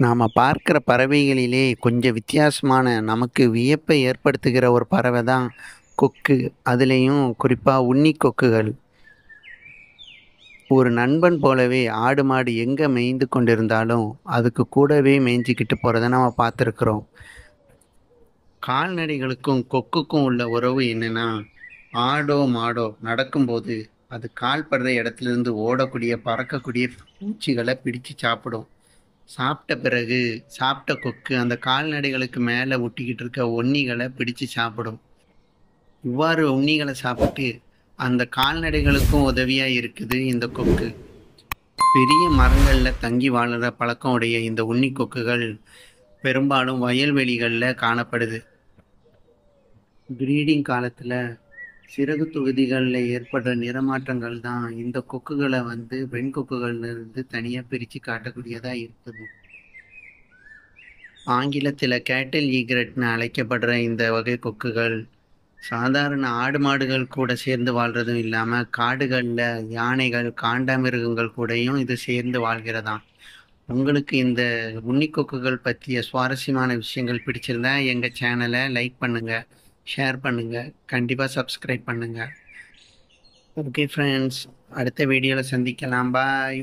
நாம் பார்க்குற பறவைகளிலே கொஞ்சம் வித்தியாசமான நமக்கு வியப்பை ஏற்படுத்துகிற ஒரு பறவை தான் கொக்கு. அதுலேயும் குறிப்பாக உண்ணி கொக்குகள். ஒரு நண்பன் போலவே ஆடு மாடு எங்கே மேய்ந்து கொண்டிருந்தாலும் அதுக்கு கூடவே மேய்ஞ்சிக்கிட்டு போகிறத நம்ம பார்த்துருக்குறோம். கால்நடைகளுக்கும் கொக்குக்கும் உள்ள உறவு என்னன்னா, ஆடோ மாடோ நடக்கும்போது அது கால் படுற இடத்துலேருந்து ஓடக்கூடிய பறக்கக்கூடிய பூச்சிகளை பிடிச்சு சாப்பிடும். சாப்பிட்ட பிறகு சாப்பிட்ட கொக்கு அந்த கால்நடைகளுக்கு மேலே ஒட்டிக்கிட்டு இருக்க உண்ணிகளை பிடிச்சு சாப்பிடும். இவ்வாறு உண்ணிகளை சாப்பிட்டு அந்த கால்நடைகளுக்கும் உதவியாக இருக்குது இந்த கொக்கு. பெரிய மரங்களில் தங்கி வாழுற பழக்கம் உடைய இந்த உண்ணி கொக்குகள் பெரும்பாலும் வயல்வெளிகளில் காணப்படுது. ப்ரீடிங் காலத்தில் சிறகு தொகுதிகளில் ஏற்படுற நிறமாற்றங்கள் தான் இந்த கொக்குகளை பெண் கொக்குகள்லேருந்து தனியாக பிரித்து காட்டக்கூடியதாக இருக்குது. ஆங்கிலத்தில் கேட்டில் ஈக்ரெட்னு அழைக்கப்படுற இந்த வகை கொக்குகள் சாதாரண ஆடு மாடுகள் கூட சேர்ந்து வாழ்றதும் இல்லாமல் காடுகளில் யானைகள் காண்டாமிருகங்கள் கூடயும் இது சேர்ந்து வாழ்கிறதாம். உங்களுக்கு இந்த உன்னிக்கொக்குகள் பற்றிய சுவாரஸ்யமான விஷயங்கள் பிடிச்சிருந்தா எங்கள் சேனலை லைக் பண்ணுங்கள், ஷேர் பண்ணுங்கள், கண்டிப்பாக சப்ஸ்கிரைப் பண்ணுங்கள். ஓகே ஃப்ரெண்ட்ஸ், அடுத்த வீடியோவில் சந்திக்கலாம். பாய்.